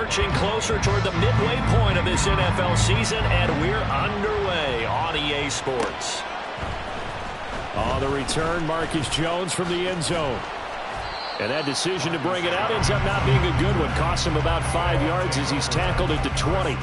marching closer toward the midway point of this NFL season, and we're underway on EA Sports. On the return, Marcus Jones from the end zone. And that decision to bring it out ends up not being a good one. Costs him about 5 yards as he's tackled at the 20.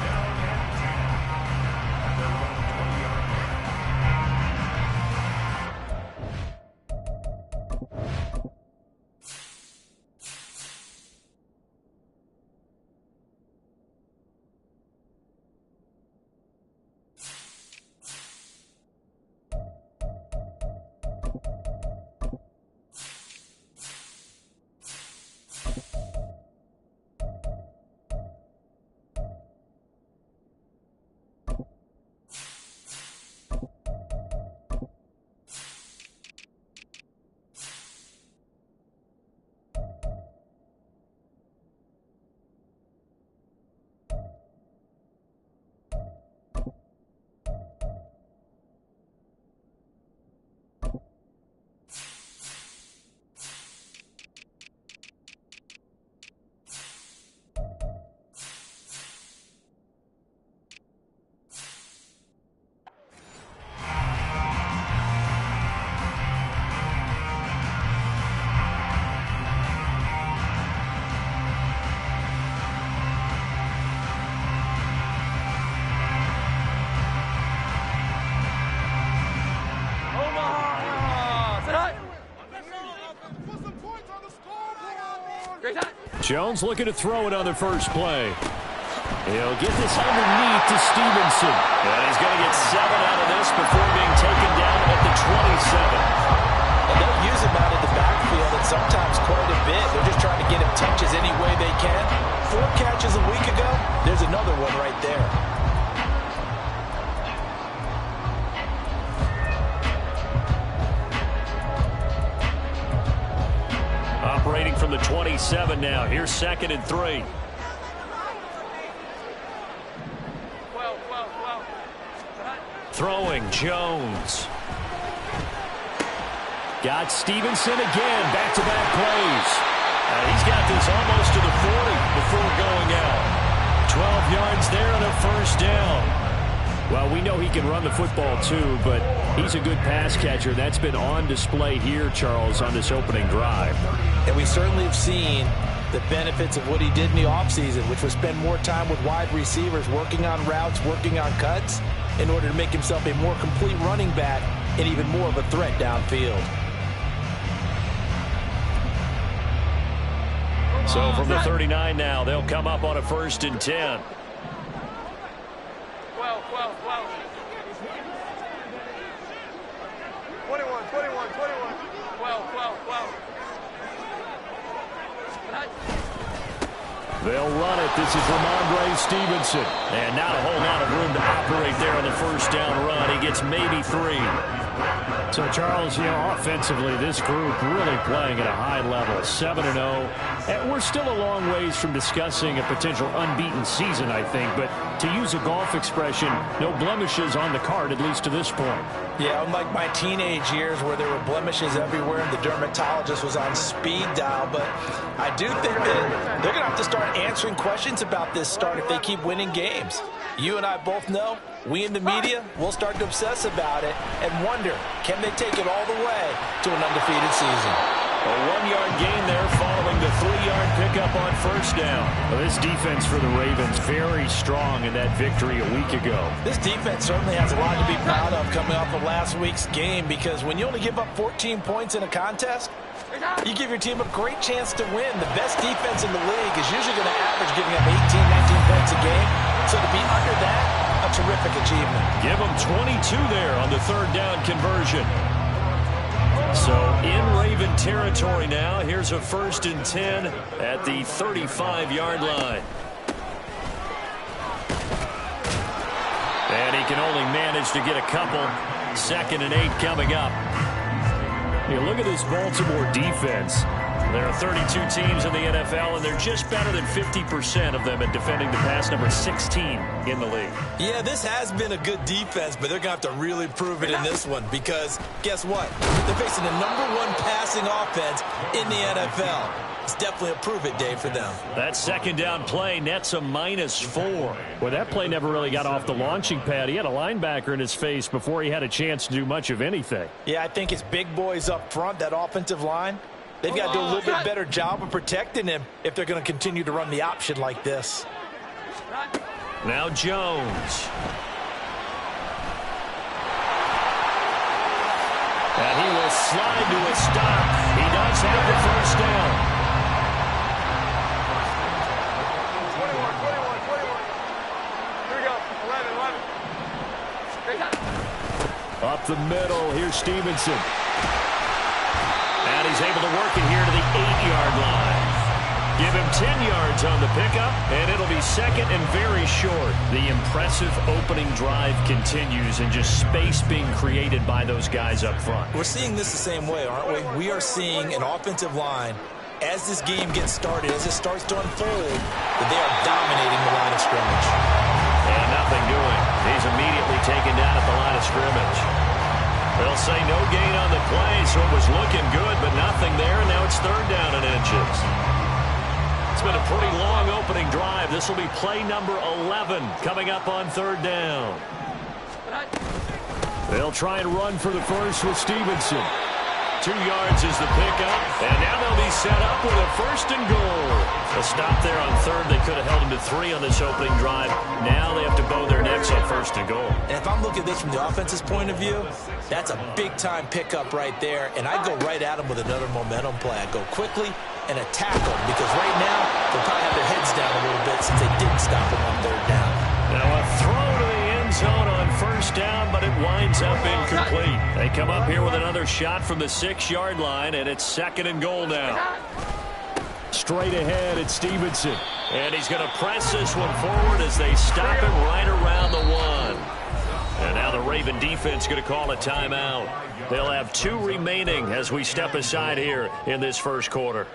Jones looking to throw it on the first play. He'll get this underneath to Stevenson. And he's going to get 7 out of this before being taken down at the 27. And they'll use him out in the backfield, and sometimes quite a bit. They're just trying to get him touches any way they can. 4 catches a week ago. There's another one right there. Operating from the 27 now. Here's 2nd and 3. Throwing Jones. Got Stevenson again. Back-to-back plays. He's got this almost to the 40 before going out. 12 yards there on a first down. Well, we know he can run the football too, but he's a good pass catcher. That's been on display here, Charles, on this opening drive. And we certainly have seen the benefits of what he did in the offseason, which was spend more time with wide receivers, working on routes, working on cuts, in order to make himself a more complete running back and even more of a threat downfield. So from the 39 now, they'll come up on a 1st and 10. 12. They'll run it. This is Ramondre Stevenson. And not a whole lot of room to operate there on the first down run. He gets maybe 3. So, Charles, offensively, this group really playing at a high level, 7-0. And we're still a long ways from discussing a potential unbeaten season, I think. But to use a golf expression, no blemishes on the card, at least to this point. Yeah, unlike my teenage years where there were blemishes everywhere and the dermatologist was on speed dial. But I do think that they're going to have to start answering questions about this start if they keep winning games. You and I both know, we in the media, will start to obsess about it and wonder, can they take it all the way to an undefeated season? A 1-yard gain there following the 3-yard pickup on first down. Well, this defense for the Ravens very strong in that victory a week ago. This defense certainly has a lot to be proud of coming off of last week's game, because when you only give up 14 points in a contest, you give your team a great chance to win. The best defense in the league is usually going to average giving up 18, 19 points a game. So to be under that, a terrific achievement. Give them 22 there on the 3rd down conversion. So in Raven territory now. Here's a 1st and 10 at the 35-yard line. And he can only manage to get a couple. 2nd and 8 coming up. Look at this Baltimore defense. There are 32 teams in the NFL, and they're just better than 50% of them at defending the pass, number 16 in the league. Yeah, this has been a good defense, but they're going to have to really prove it in this one, because guess what? They're facing the #1 passing offense in the NFL. It's definitely a prove-it day for them. That second down play nets a -4. Well, that play never really got off the launching pad. He had a linebacker in his face before he had a chance to do much of anything. Yeah, I think it's big boys up front, that offensive line. They've got to do a little bit better job of protecting him if they're going to continue to run the option like this. Now Jones. And he will slide to a stop. He does have the first down. 21. Here we go. 11. Up the middle, here's Stevenson. And he's able to work it here to the 8-yard line. Give him 10 yards on the pickup, and it'll be second and very short. The impressive opening drive continues, and just space being created by those guys up front. We're seeing this the same way, aren't we? We are seeing an offensive line, as this game gets started, as it starts to unfold, that they are dominating the line of scrimmage. And nothing doing. He's immediately taken down at the line of scrimmage. They'll say no gain on the play, so it was looking good, but nothing there. Now it's third down and inches. It's been a pretty long opening drive. This will be play number 11 coming up on third down. They'll try and run for the first with Stevenson. 2 yards is the pickup, and now they'll be set up with a first and goal. A stop there on third. They could have held him to 3 on this opening drive. Now they have to bow their necks on first and goal. And if I'm looking at this from the offense's point of view, that's a big-time pickup right there, and I go right at him with another momentum play. I go quickly and attack them, because right now they'll probably have their heads down a little bit since they didn't stop him on third down. Now a throw to the end zone on first down, but it winds up incomplete. They come up here with another shot from the 6-yard line, and it's second and goal now. Straight ahead, it's Stevenson. And he's going to press this one forward as they stop him right around the 1. And now the Raven defense going to call a timeout. They'll have 2 remaining as we step aside here in this first quarter.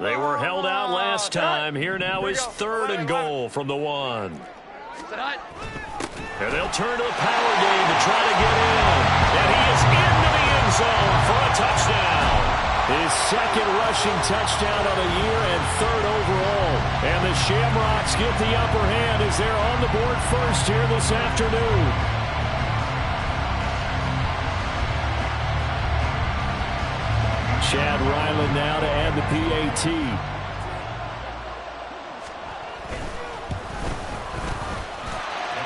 They were held out last time. Here now is third and goal from the 1. And they'll turn to the power game to try to get in. And he is into the end zone for a touchdown. His second rushing touchdown of the year and third overall. And the Shamrocks get the upper hand as they're on the board first here this afternoon. Chad Ryland now to add the PAT.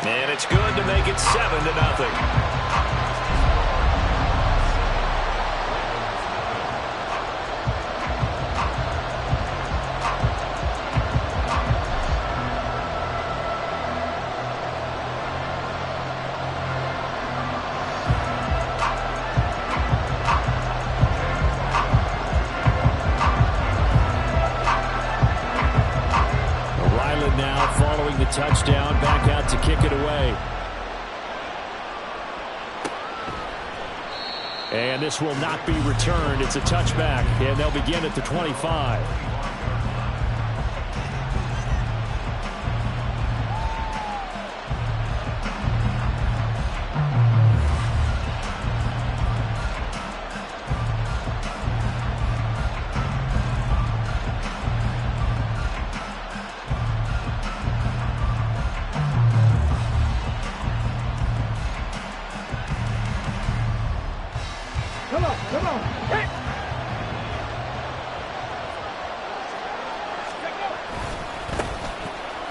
And it's good to make it 7-0. Touchdown, back out to kick it away. And this will not be returned. It's a touchback, and they'll begin at the 25.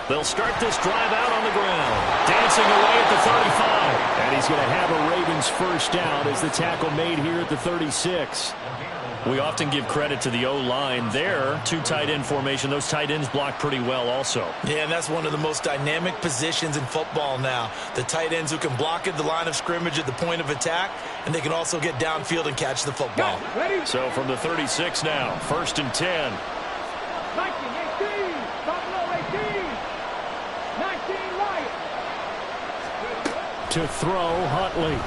They'll start this drive out on the ground. Dancing away at the 35. And he's going to have a Ravens first down as the tackle made here at the 36. We often give credit to the O-line there. 2 tight end formation. Those tight ends block pretty well also. Yeah, and that's one of the most dynamic positions in football now. The tight ends who can block at the line of scrimmage at the point of attack, and they can also get downfield and catch the football. So from the 36 now, first and 10. 19-18. To throw, Huntley.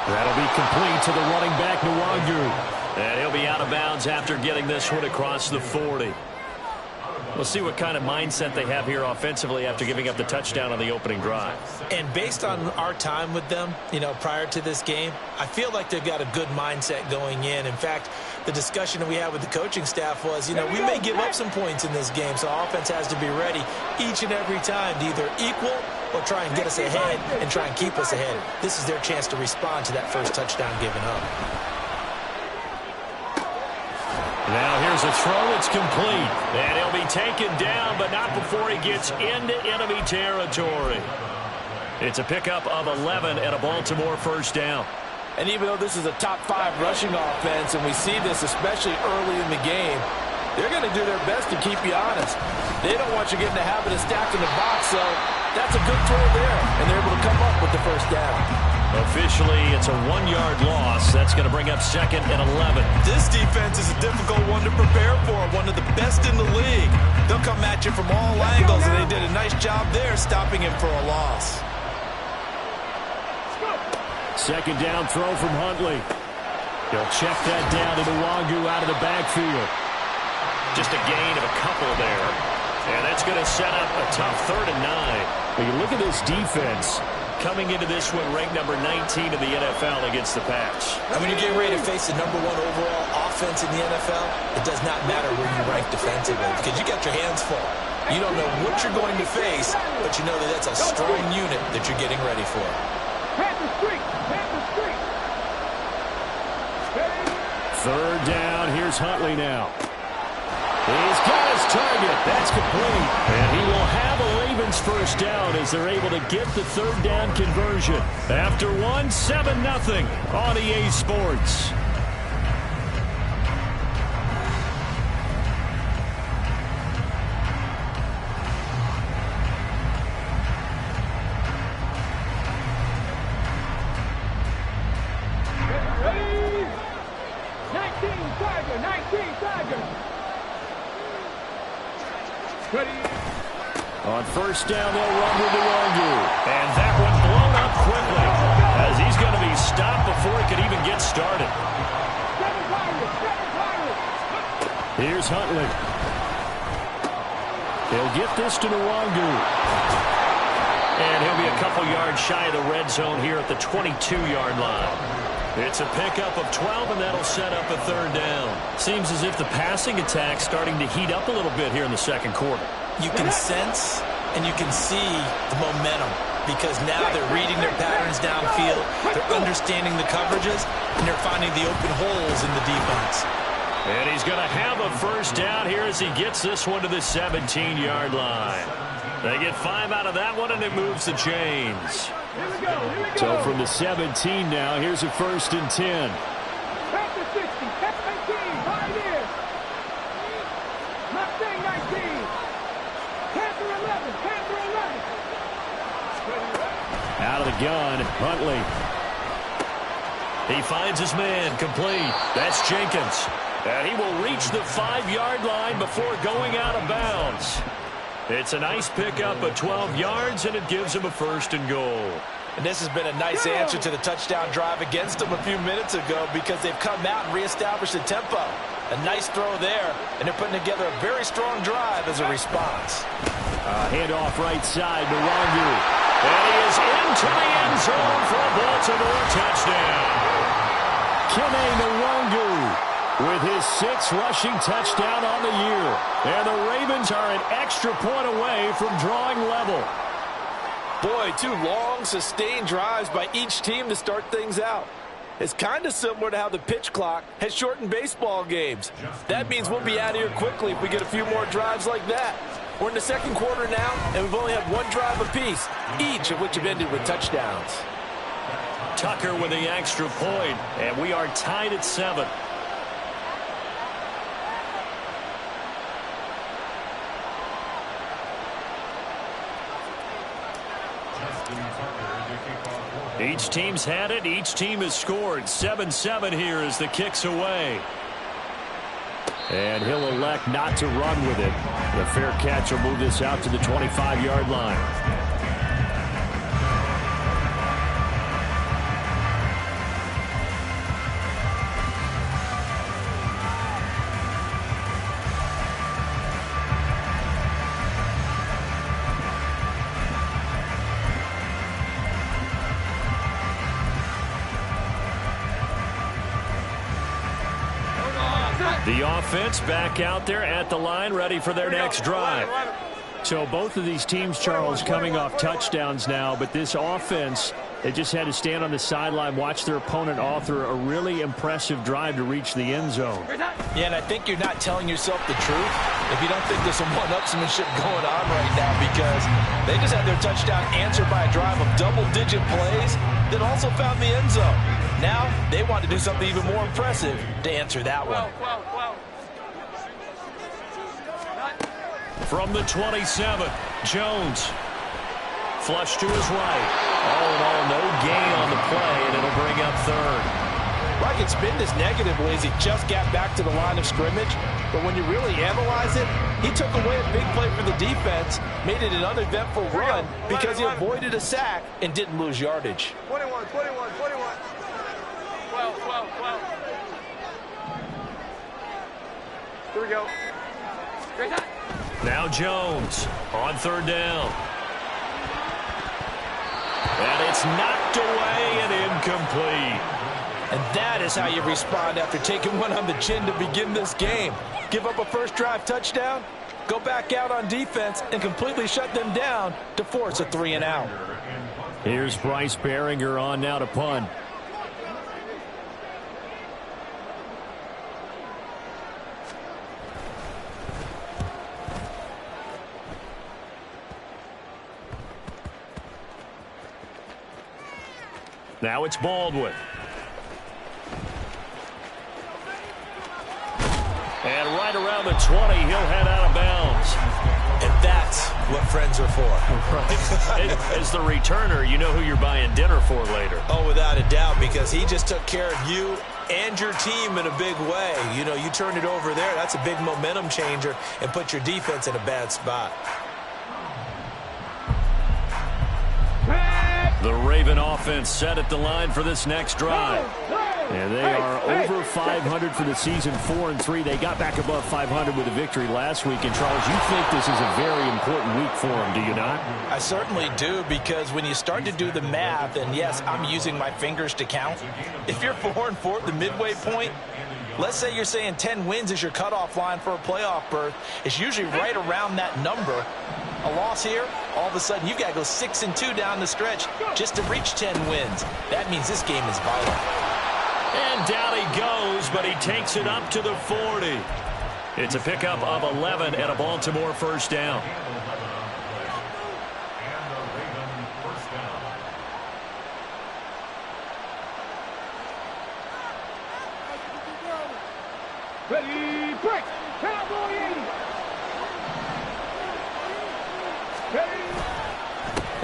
That'll be complete to the running back, Nwangu. And he'll be out of bounds after getting this one across the 40. We'll see what kind of mindset they have here offensively after giving up the touchdown on the opening drive. And based on our time with them, prior to this game, I feel like they've got a good mindset going in. In fact, the discussion that we had with the coaching staff was, we may give up some points in this game, so offense has to be ready each and every time to either equal or try and get us ahead and try and keep us ahead. This is their chance to respond to that first touchdown given up. Now here's a throw that's complete. And he'll be taken down, but not before he gets into enemy territory. It's a pickup of 11 and a Baltimore first down. And even though this is a top 5 rushing offense, and we see this especially early in the game, they're going to do their best to keep you honest. They don't want you getting the habit of stacking the box, so that's a good throw there. And they're able to come up with the first down. Officially, it's a 1-yard loss. That's going to bring up 2nd and 11. This defense is a difficult one to prepare for, one of the best in the league. They'll come at you from all angles, and they did a nice job there stopping him for a loss. 2nd down throw from Huntley. He'll check that down to Nwangu out of the backfield. Just a gain of a couple there. And that's going to set up a tough 3rd and 9. When you look at this defense, coming into this one ranked number 19 in the NFL against the pass. And when you get ready to face the number 1 overall offense in the NFL, it does not matter where you rank defensively because you got your hands full. You don't know what you're going to face, but you know that that's a strong unit that you're getting ready for. Third down, here's Huntley now. He's got his target. That's complete. And he will have a Ravens first down as they're able to get the 3rd down conversion. After 7-0 on EA Sports. On first down, they'll run with Nwangu. And that one blown up quickly as he's going to be stopped before he could even get started. Here's Huntley. He'll get this to Nwangu. And he'll be a couple yards shy of the red zone here at the 22-yard line. It's a pickup of 12, and that'll set up a 3rd down. Seems as if the passing attack's starting to heat up a little bit here in the second quarter. You can sense and you can see the momentum because now they're reading their patterns downfield, they're understanding the coverages, and they're finding the open holes in the defense. And he's going to have a first down here as he gets this one to the 17-yard line. They get 5 out of that one, and it moves the chains. So from the 17 now, here's a 1st and 10. Out of the gun, Huntley. He finds his man, complete. That's Jenkins. And he will reach the 5-yard line before going out of bounds. It's a nice pickup of 12 yards, and it gives him a 1st and goal. And this has been a nice answer to the touchdown drive against them a few minutes ago because they've come out and reestablished the tempo. A nice throw there, and they're putting together a very strong drive as a response. Handoff right side, Nwangu. And he is into the end zone for a Baltimore touchdown. Kene Nwangu with his 6th rushing touchdown on the year. And the Ravens are an extra point away from drawing level. Boy, 2 long, sustained drives by each team to start things out. It's kind of similar to how the pitch clock has shortened baseball games. That means we'll be out of here quickly if we get a few more drives like that. We're in the second quarter now, and we've only had 1 drive apiece, each of which have ended with touchdowns. Tucker with the extra point, and we are tied at 7. Each team's had it. Each team has scored. 7-7 here as the kick's away. And he'll elect not to run with it. The fair catch will move this out to the 25-yard line. The offense back out there at the line, ready for their next drive. So both of these teams, Charles, coming off touchdowns now, but this offense, they just had to stand on the sideline, watch their opponent author a really impressive drive to reach the end zone. Yeah, and I think you're not telling yourself the truth if you don't think there's some one-upsmanship going on right now, because they just had their touchdown answered by a drive of double-digit plays that also found the end zone. Now they want to do something even more impressive to answer that one. From the 27, Jones. Flush to his right. All in all, no gain on the play, and it'll bring up third. Well, I can spin this negatively as he just got back to the line of scrimmage, but when you really analyze it, he took away a big play for the defense, made it an uneventful run because he avoided a sack and didn't lose yardage. 21. 12. Here we go. Great time. Now Jones on third down. And it's knocked away and incomplete. And that is how you respond after taking one on the chin to begin this game. Give up a first drive touchdown, go back out on defense, and completely shut them down to force a 3-and-out. Here's Bryce Behringer on now to punt. Now it's Baldwin. And right around the 20, he'll head out of bounds. And that's what friends are for. Right. As the returner, you know who you're buying dinner for later. Oh, without a doubt, because he just took care of you and your team in a big way. You know, you turned it over there. That's a big momentum changer and put your defense in a bad spot. The Raven offense set at the line for this next drive. And they are over 500 for the season, 4-3. They got back above 500 with a victory last week. And, Charles, you think this is a very important week for them, do you not? I certainly do, because when you start to do the math, and, yes, I'm using my fingers to count. If you're 4-4 at the midway point, let's say you're saying 10 wins is your cutoff line for a playoff berth. It's usually right around that number. A loss here, all of a sudden you've got to go 6-2 down the stretch just to reach 10 wins. That means this game is vital. And down he goes, but he takes it up to the 40. It's a pickup of 11 and a Baltimore first down. Ready, break. Cowboy 80.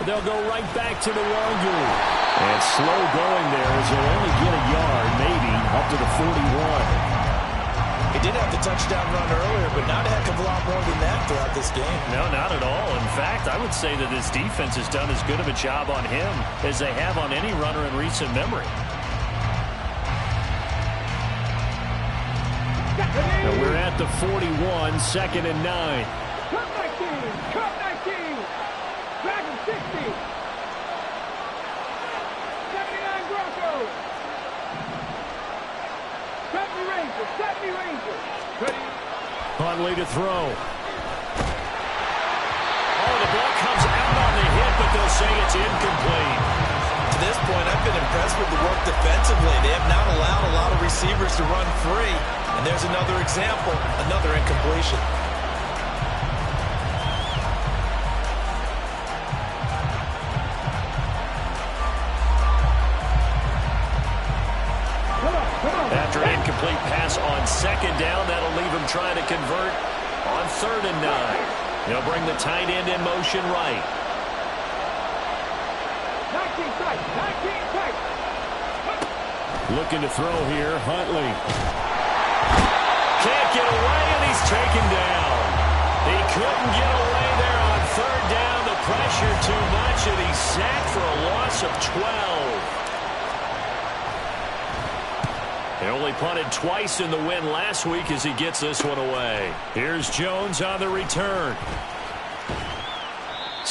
They'll go right back to the Wagyu. And slow going there as he'll only get a yard, maybe, up to the 41. He did have the touchdown run earlier, but not a heck of a lot more than that throughout this game. No, not at all. In fact, I would say that this defense has done as good of a job on him as they have on any runner in recent memory. Now we're at the 41, 2nd and 9. Cut 19. Back in 60. 79 Broncos. 70 Rangers. Ready. Huntley to throw. Oh, the ball comes out on the hit, but they'll say it's incomplete. To this point, I've been impressed with the work defensively. They have not allowed a lot of receivers to run free. And there's another example, another incompletion. After an incomplete pass on 2nd down, that'll leave him trying to convert on 3rd and 9. They'll bring the tight end in motion right. 19 tight. Looking to throw here, Huntley. Can't get away, and he's taken down. He couldn't get away there on 3rd down. The pressure too much, and he's sacked for a loss of 12. They only punted twice in the win last week as he gets this one away. Here's Jones on the return.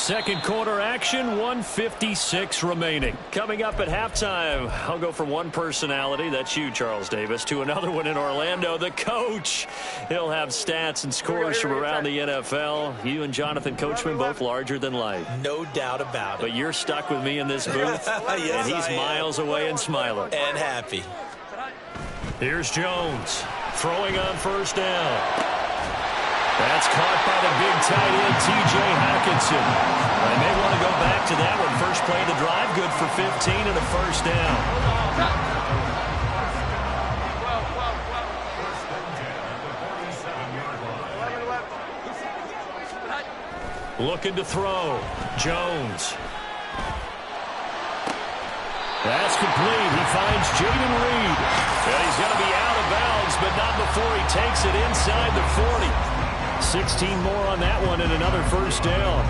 Second quarter action, 1:56 remaining. Coming up at halftime, I'll go from one personality, that's you, Charles Davis, to another one in Orlando, the coach. He'll have stats and scores from around the NFL. You and Jonathan Coachman both larger than life. No doubt about it. But you're stuck with me in this booth, yes, and he's miles away and smiling. And happy. Here's Jones, throwing on first down. That's caught by the big tight end, T.J. Hockenson. They may want to go back to that one. First play of the drive, good for 15 and a first down. Looking to throw. Jones. That's complete. He finds Jaden Reed. And he's going to be out of bounds, but not before he takes it inside the 40. 16 more on that one and another first down.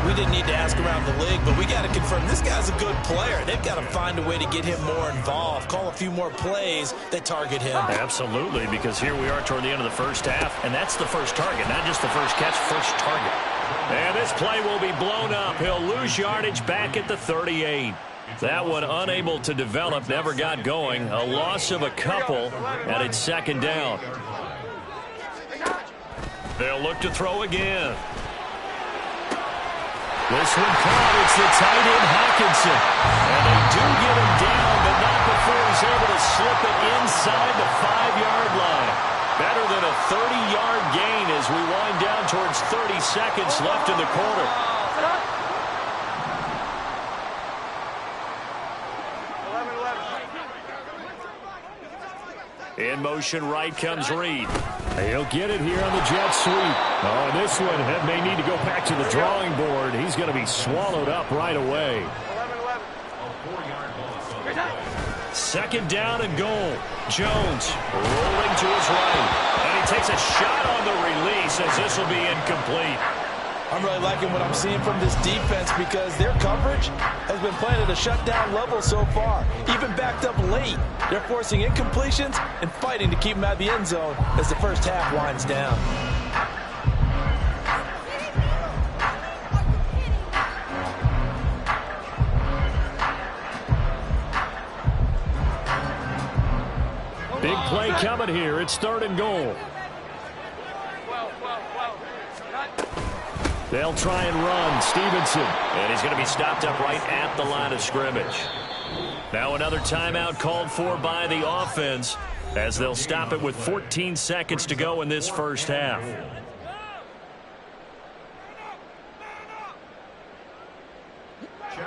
We didn't need to ask around the league, but we got to confirm this guy's a good player. They've got to find a way to get him more involved, call a few more plays that target him. Absolutely, because here we are toward the end of the first half, and that's the first target, not just the first catch, first target. And this play will be blown up. He'll lose yardage back at the 38. That one unable to develop, never got going. A loss of a couple, and it's second down. They'll look to throw again. This one caught. It's the tight end, Hockenson. And they do get him down, but not before he's able to slip it inside the 5-yard line. Better than a 30-yard gain as we wind down towards 30 seconds left in the quarter. In motion right comes Reed. He'll get it here on the jet sweep. Oh, this one may need to go back to the drawing board. He's going to be swallowed up right away. Second down and goal. Jones rolling to his right. And he takes a shot on the release as this will be incomplete. I'm really liking what I'm seeing from this defense because their coverage has been playing at a shutdown level so far. Even backed up late, they're forcing incompletions and fighting to keep them out of the end zone as the first half winds down. Big play coming here. It's third and goal. They'll try and run. Stevenson. And he's going to be stopped up right at the line of scrimmage. Now another timeout called for by the offense as they'll stop it with 14 seconds to go in this first half.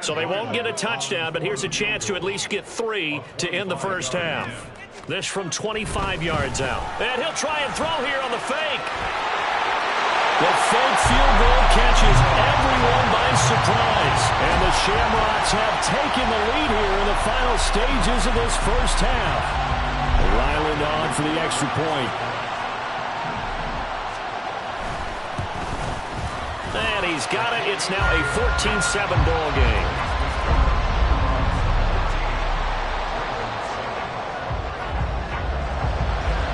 So they won't get a touchdown, but here's a chance to at least get 3 to end the first half. This from 25 yards out. And he'll try and throw here on the fake. The fake field goal catches everyone by surprise. And the Shamrocks have taken the lead here in the final stages of this first half. Ryland on for the extra point. And he's got it. It's now a 14-7 ball game.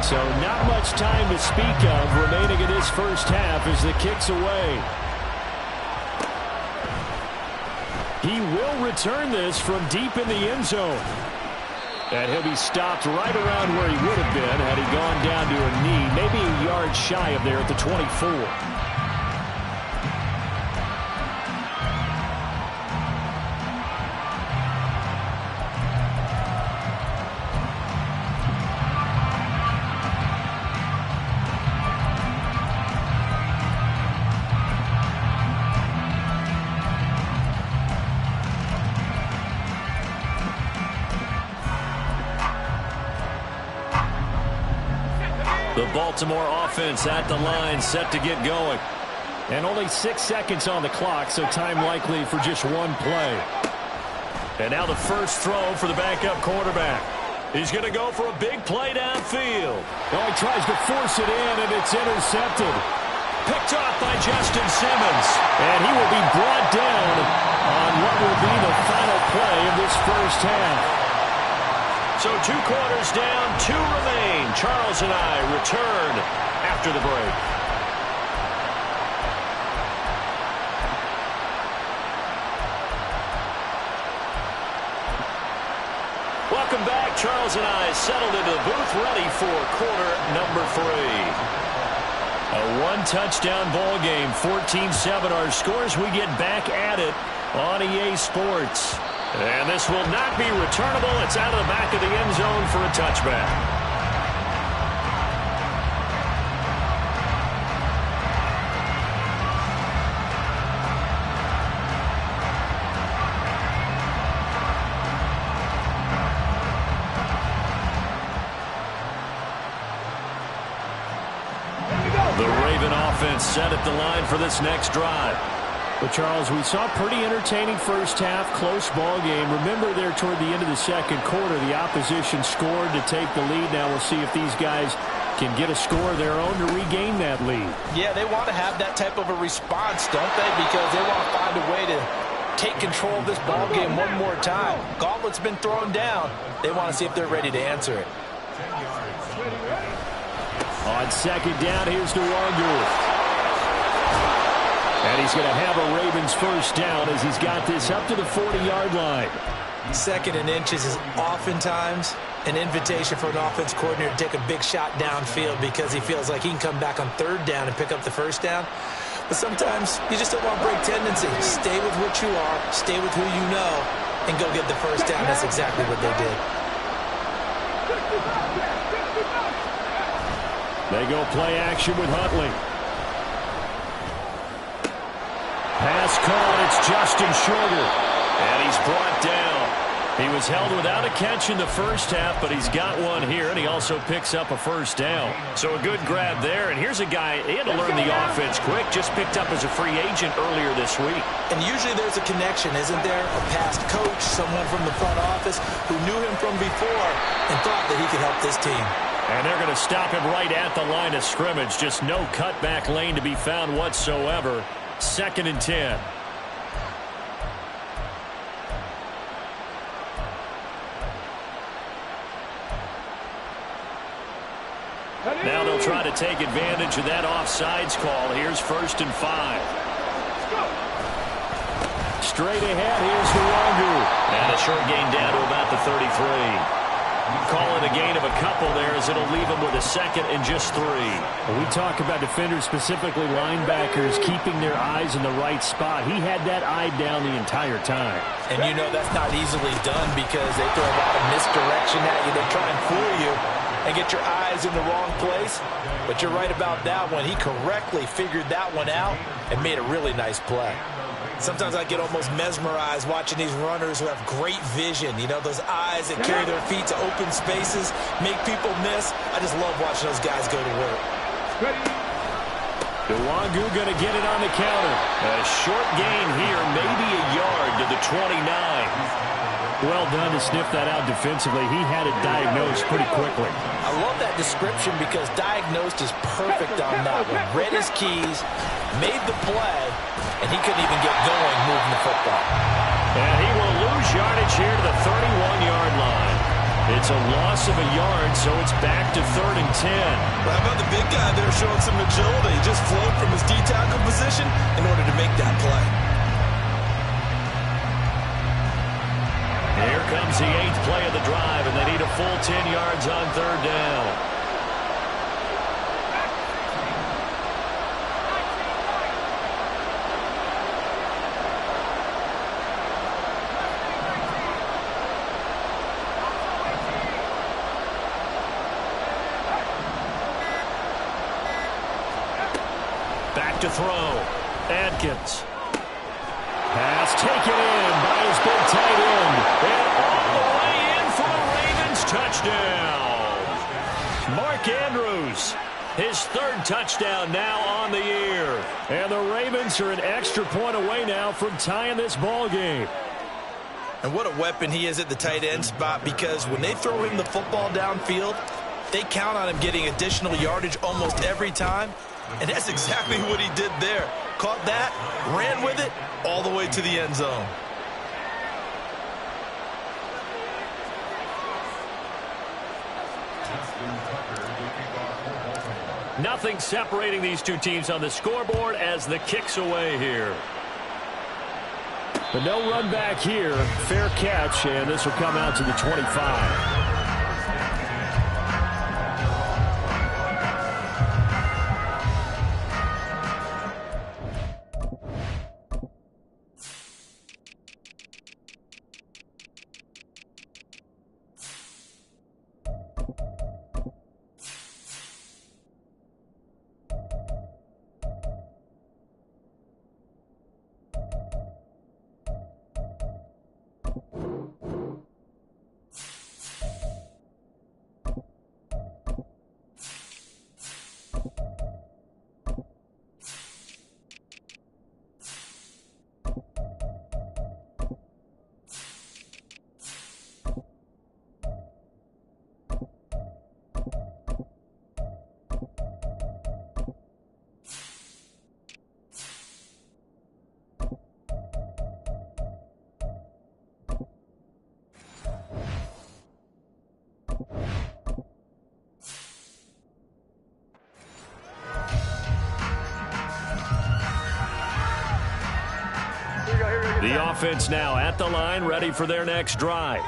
So not much time to speak of remaining in this first half as the kick's away. He will return this from deep in the end zone. And he'll be stopped right around where he would have been had he gone down to a knee, maybe a yard shy of there at the 24. The Baltimore offense at the line, set to get going. And only 6 seconds on the clock, so time likely for just one play. And now the first throw for the backup quarterback. He's going to go for a big play downfield. Oh, he tries to force it in, and it's intercepted. Picked off by Justin Simmons. And he will be brought down on what will be the final play of this first half. So 2 quarters down, 2 remain. Charles and I return after the break. settled into the booth, ready for quarter number 3. A one-touchdown ball game, 14-7 our scores. We get back at it on EA Sports. And this will not be returnable. It's out of the back of the end zone for a touchback. Set at the line for this next drive. But, Charles, we saw a pretty entertaining first half, close ball game. Remember there toward the end of the second quarter, the opposition scored to take the lead. Now we'll see if these guys can get a score of their own to regain that lead. Yeah, they want to have that type of a response, don't they? Because they want to find a way to take control of this ball game one more time. Gauntlet's been thrown down. They want to see if they're ready to answer it. On second down, here's Nwangu. And he's going to have a Ravens first down as he's got this up to the 40-yard line. Second and inches is oftentimes an invitation for an offense coordinator to take a big shot downfield because he feels like he can come back on third down and pick up the first down. But sometimes you just don't want to break tendency. Stay with what you are, stay with who you know, and go get the first down. That's exactly what they did. They go play action with Huntley. Pass call, it's Justin Shorter. And he's brought down. He was held without a catch in the first half, but he's got one here, and he also picks up a first down. So a good grab there, and here's a guy, he had to learn the offense quick, just picked up as a free agent earlier this week. And usually there's a connection, isn't there? A past coach, someone from the front office who knew him from before and thought that he could help this team. And they're going to stop him right at the line of scrimmage. Just no cutback lane to be found whatsoever. Second and 10. Now they'll try to take advantage of that offsides call. Here's 1st and 5. Straight ahead, here's Nwangu. And a short gain down to about the 33. Call it a gain of a couple there as it'll leave him with a second and just 3. When we talk about defenders, specifically linebackers, keeping their eyes in the right spot. He had that eye down the entire time. And you know that's not easily done because they throw a lot of misdirection at you. They try and fool you and get your eyes in the wrong place. But you're right about that one. He correctly figured that one out and made a really nice play. Sometimes I get almost mesmerized watching these runners who have great vision. You know, those eyes that carry their feet to open spaces, make people miss. I just love watching those guys go to work. Nwangu going to get it on the counter. A short gain here, maybe a yard to the 29. Well done to sniff that out defensively. He had it diagnosed pretty quickly. I love that description because diagnosed is perfect on that one. Read his keys, made the play, and he couldn't even get going moving the football. And he will lose yardage here to the 31-yard line. It's a loss of a yard, so it's back to 3rd and 10. Well, how about the big guy there showing some agility? He just flowed from his D-tackle position in order to make that play. Here comes the 8th play of the drive, and they need a full 10 yards on 3rd down. Back to throw. Adkins. Pass taken in by his big tight end. And all the way in for the Ravens touchdown. Mark Andrews, his 3rd touchdown now on the year. And the Ravens are an extra point away now from tying this ball game. And what a weapon he is at the tight end spot because when they throw him the football downfield, they count on him getting additional yardage almost every time. And that's exactly what he did there. Caught that, ran with it, all the way to the end zone. Nothing separating these two teams on the scoreboard as the kick's away here. But no run back here. Fair catch, and this will come out to the 25. The offense now at the line, ready for their next drive.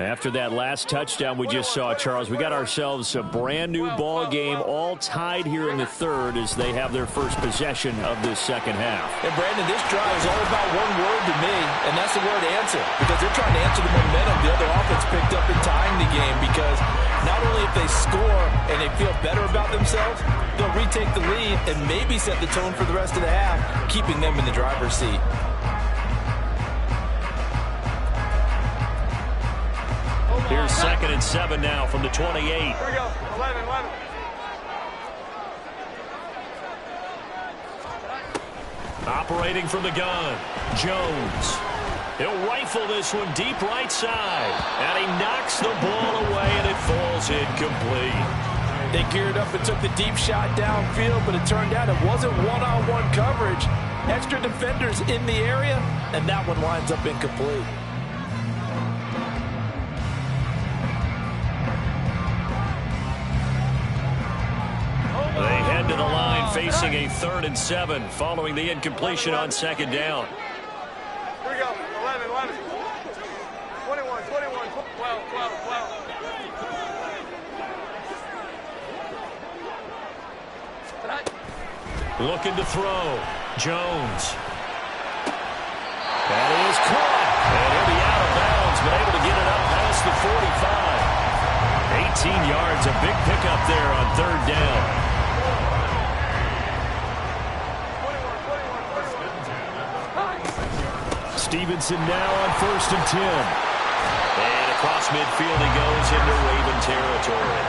After that last touchdown we just saw, Charles, we got ourselves a brand-new ball game, all tied here in the third as they have their first possession of this second half. And, Brandon, this drive is all about one word to me, and that's the word answer, because they're trying to answer the momentum the other offense picked up in tying the game, because not only if they score and they feel better about themselves, they'll retake the lead and maybe set the tone for the rest of the half, keeping them in the driver's seat. Here's 2nd and 7 now from the 28. Here we go. 11. Operating from the gun, Jones. He'll rifle this one deep right side. And he knocks the ball away, and it falls incomplete. They geared up and took the deep shot downfield, but it turned out it wasn't one-on-one coverage. Extra defenders in the area, and that one winds up incomplete. They head to the line facing a 3rd and 7 following the incompletion on 2nd down. Here we go. 11. 21. 12. Looking to throw. Jones. That is caught. And he'll be out of bounds, but able to get it up past the 45. 18 yards, a big pickup there on 3rd down. Stevenson now on 1st and 10. And across midfield he goes into Raven territory.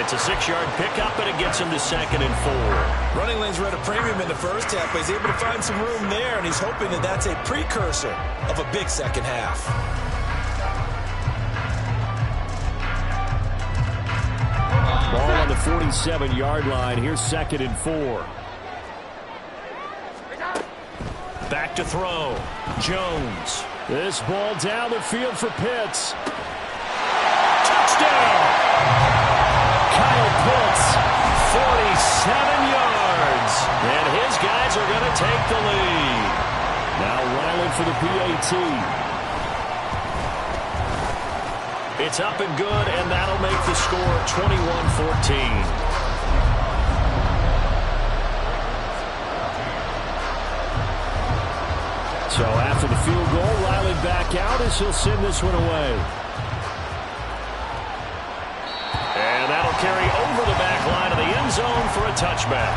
It's a 6-yard pickup, and it gets him to 2nd and 4. Running lanes were at a premium in the first half, but he's able to find some room there, and he's hoping that that's a precursor of a big second half. Ball on the 47-yard line. Here's 2nd and 4. Back to throw. Jones. This ball down the field for Pitts. Touchdown! Kyle Pitts, 47 yards. And his guys are going to take the lead. Now Riley for the PAT. It's up and good, and that'll make the score 21-14. So after the field goal, Riley back out as he'll send this one away. And that'll carry over the back line of the end zone for a touchback.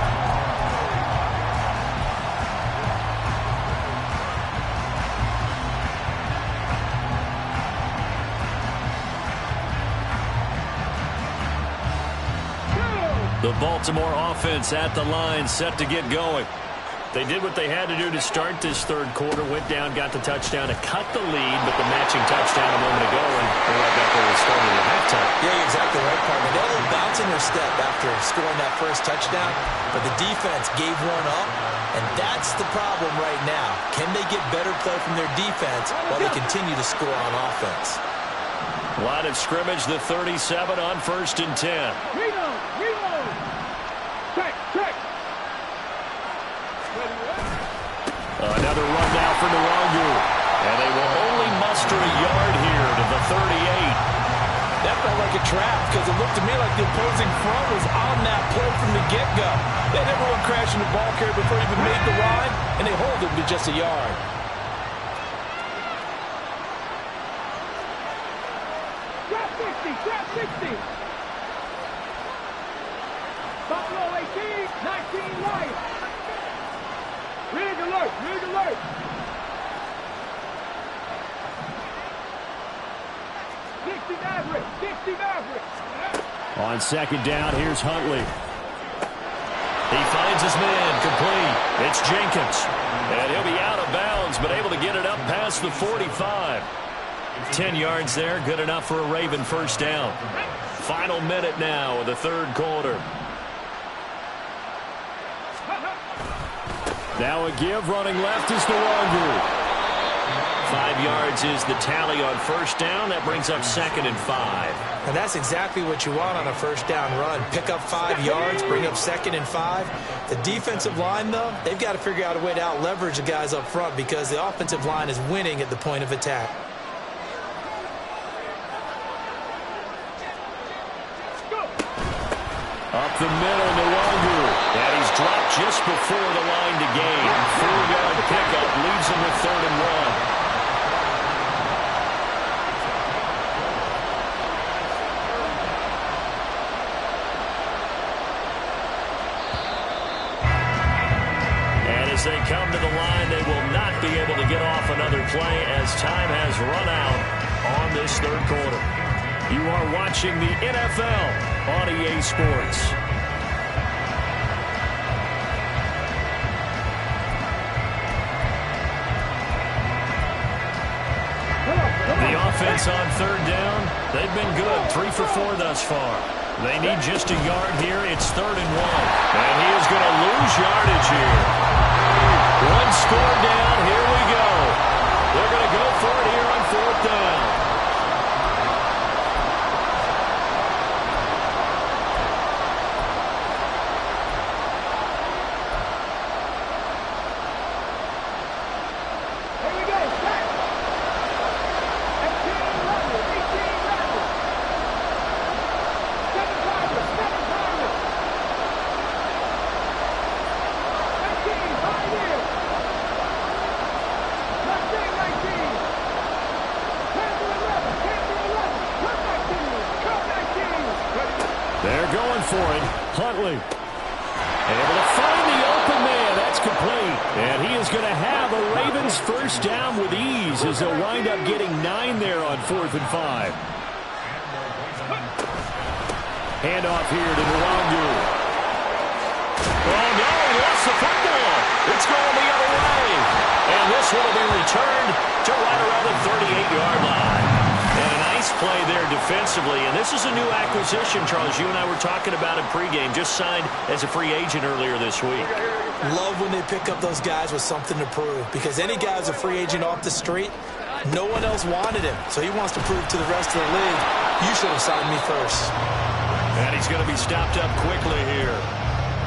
The Baltimore offense at the line, set to get going. They did what they had to do to start this third quarter, went down, got the touchdown to cut the lead, but the matching touchdown a moment ago, and they're right back where they started at halftime. Yeah, you're exactly right, partner. They had a little bounce in their step after scoring that first touchdown, but the defense gave one up, and that's the problem right now. Can they get better play from their defense while they continue to score on offense? Line of scrimmage, the 37 on 1st and 10. Reload. Check. Another run now for Nwangu. And they will only muster a yard here to the 38. That felt like a trap because it looked to me like the opposing front was on that play from the get-go. They had everyone crashing the ball carrier before he even made the line, and they hold him to just a yard. Drop 60. Buffalo 18, 19 Lions. Rig alert. 60 Maverick. On 2nd down, here's Huntley. He finds his man, complete. It's Jenkins. And he'll be out of bounds, but able to get it up past the 45. 10 yards there, good enough for a Raven first down. Final minute now of the third quarter. Now a give, running left is Nwangu. 5 yards is the tally on first down. That brings up 2nd and 5. And that's exactly what you want on a first down run. Pick up 5 yards, bring up 2nd and 5. The defensive line, though, they've got to figure out a way to out-leverage the guys up front because the offensive line is winning at the point of attack. Up the middle, Nwangu. And he's dropped just before the line to gain. 4-yard pickup leaves him with 3rd and 1. As they come to the line, they will not be able to get off another play as time has run out on this 3rd quarter. You are watching the NFL on EA Sports. The offense on 3rd down, they've been good. 3 for 4 thus far. They need just a yard here. It's 3rd and 1. And he is going to lose yardage here. 1 score down. Here we go. They're going to go for it here on 4th down. Here we go. Back. 18 runners, 18 runners. 7 drivers, 7 drivers. 19, 5 years. 19, 19. 10 to 11, 10 to 11. Cut 19, cut 19. They're going for it. Huntley able to find the open man. That's complete. And he is going to have a Ravens first down with ease as they'll wind up getting 9 there on 4th and 5. Handoff here to Nwangu. Oh, no, he lost the football. It's going the other way. And this one will be returned to right around the 38-yard line. And a nice play there defensively. And this is a new acquisition, Charles. You and I were talking about it pregame. Just signed as a free agent earlier this week. Love when they pick up those guys with something to prove because any guy's a free agent off the street, no one else wanted him. So he wants to prove to the rest of the league, you should have signed me first. And he's going to be stopped up quickly here.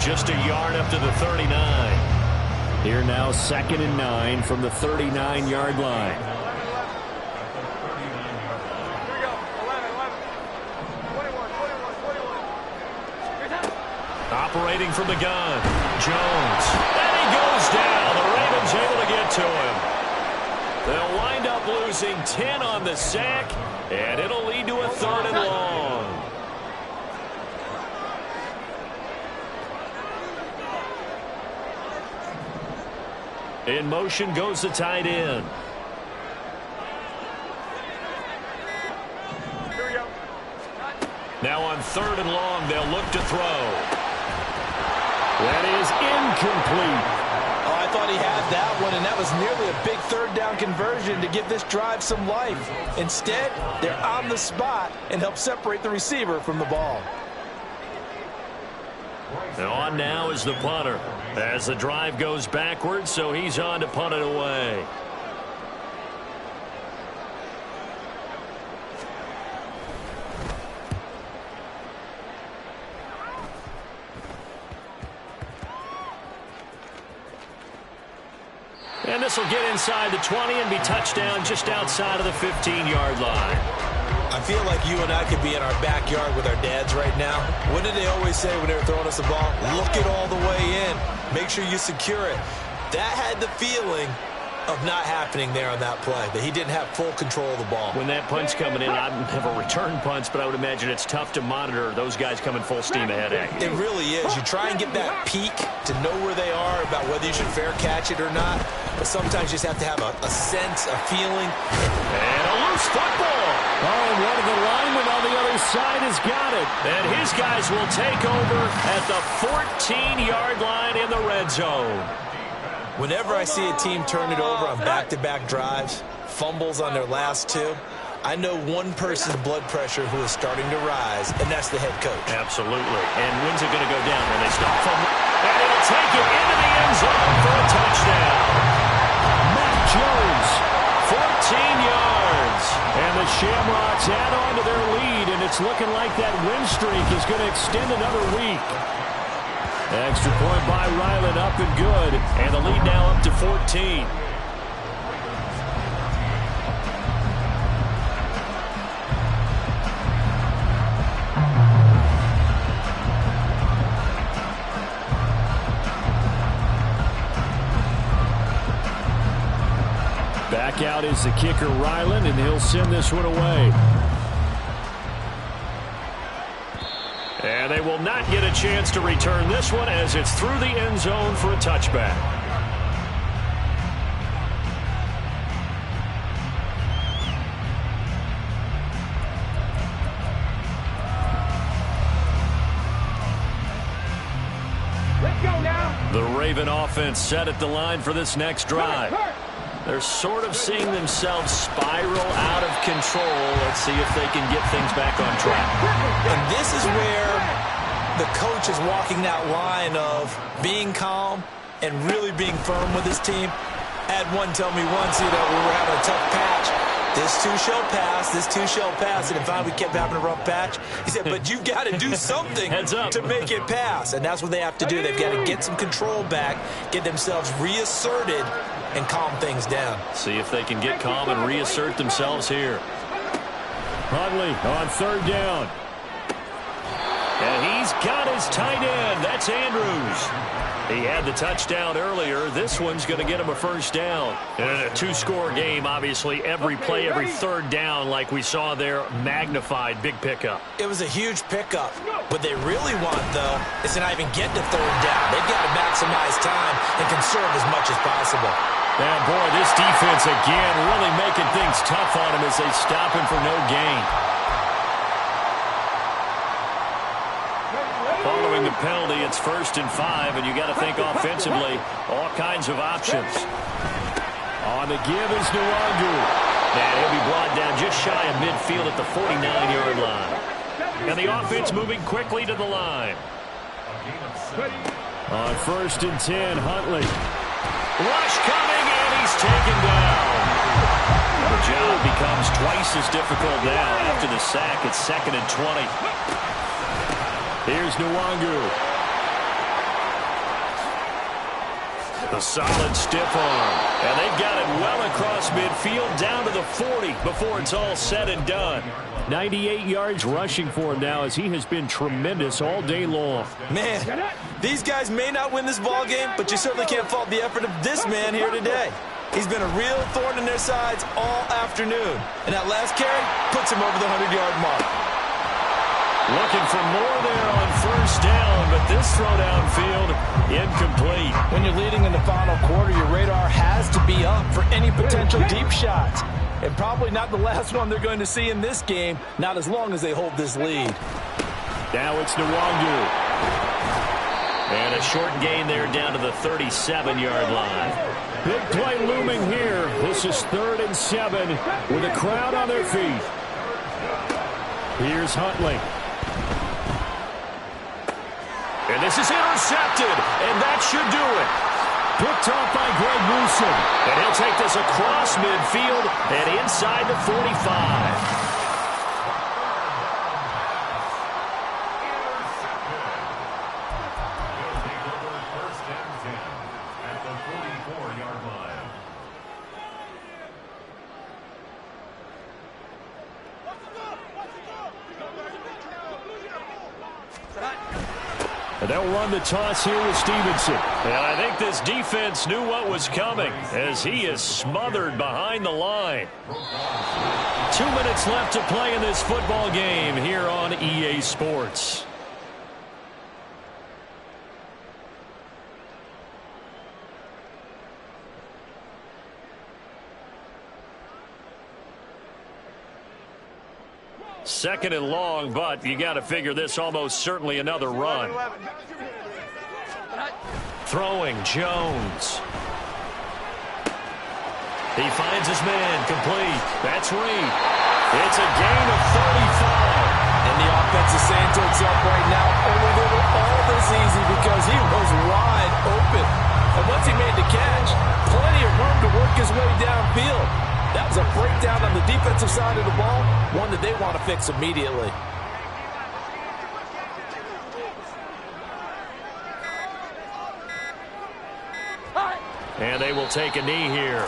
Just a yard up to the 39. Here now, 2nd and 9 from the 39-yard line. Operating from the gun, Jones. And he goes down. The Ravens able to get to him. They'll wind up losing 10 on the sack, and it'll lead to a 3rd and long. In motion goes the tight end. Now on 3rd and long, they'll look to throw. That is incomplete. Oh, I thought he had that one, and that was nearly a big 3rd down conversion to give this drive some life. Instead, they're on the spot and help separate the receiver from the ball. And on now is the punter as the drive goes backwards, so he's on to punt it away. And this will get inside the 20 and be touchdown just outside of the 15-yard line. I feel like you and I could be in our backyard with our dads right now. What did they always say when they were throwing us the ball? Look it all the way in. Make sure you secure it. That had the feeling of not happening there on that play, that he didn't have full control of the ball. When that punt's coming in, I don't have a return punts, but I would imagine it's tough to monitor those guys coming full steam ahead at you. It really is. You try and get that peek to know where they are about whether you should fair catch it or not, but sometimes you just have to have a sense, a feeling. And a loose football. Oh, and one of the linemen on the other side has got it. And his guys will take over at the 14-yard line in the red zone. Whenever I see a team turn it over on back-to-back drives, fumbles on their last 2, I know one person's blood pressure who is starting to rise, and that's the head coach. Absolutely. And when's it going to go down? When they stop fumbling? And it'll take it into the end zone for a touchdown. Matt Jones, 14 Shamrocks add on to their lead, and it's looking like that win streak is going to extend another week. Extra point by Ryland, up and good, and the lead now up to 14. Back out is the kicker, Ryland, and he'll send this one away. And they will not get a chance to return this one as it's through the end zone for a touchback. Let's go now. The Raven offense set at the line for this next drive. They're sort of seeing themselves spiral out of control. Let's see if they can get things back on track. And this is where the coach is walking that line of being calm and really being firm with his team. I had one tell me once, we were having a tough patch. This too shall pass, this too shall pass. And finally we kept having a rough patch. He said, but you've got to do something to make it pass. And that's what they have to do. They've got to get some control back, get themselves reasserted, and calm things down. See if they can get calm and reassert themselves here. Huntley on third down. And he's got his tight end. That's Andrews. He had the touchdown earlier. This one's going to get him a first down. And in a two-score game, obviously, every play, every third down, like we saw there, magnified. Big pickup. It was a huge pickup. What they really want, though, is to not even get to third down. They've got to maximize time and conserve as much as possible. And, boy, this defense, again, really making things tough on him as they stop him for no gain. Following the penalty, it's 1st and 5, and you got to think offensively, all kinds of options. On the give is Nwangu. And he'll be brought down just shy of midfield at the 49-yard line. And the offense moving quickly to the line. On 1st and 10, Huntley. Rush coming, and he's taken down. The job becomes twice as difficult now after the sack. It's 2nd and 20. Here's Nwangu. The solid stiff arm. And they've got it well across midfield down to the 40 before it's all said and done. 98 yards rushing for him now as he has been tremendous all day long. Man, these guys may not win this ball game, but you certainly can't fault the effort of this man here today. He's been a real thorn in their sides all afternoon. And that last carry puts him over the 100-yard mark. Looking for more there on 1st down, but this throw downfield incomplete. When you're leading in the final quarter, your radar has to be up for any potential deep shots. And probably not the last one they're going to see in this game, not as long as they hold this lead. Now it's Nwangu. And a short gain there down to the 37-yard line. Big play looming here. This is 3rd and 7 with a crowd on their feet. Here's Huntley. And this is intercepted, and that should do it. Picked off by Greg Newsom. And he'll take this across midfield and inside the 45. And they'll run the toss here with Stevenson. And I think this defense knew what was coming as he is smothered behind the line. 2 minutes left to play in this football game here on EA Sports. Second and long, but you got to figure this almost certainly another run. Throwing Jones. He finds his man complete. That's Reed. It's a gain of 35. And the offense is saying to itself right now, only they were all this easy because he was wide open. And once he made the catch, plenty of room to work his way downfield. That It's a breakdown on the defensive side of the ball, one that they want to fix immediately. And they will take a knee here.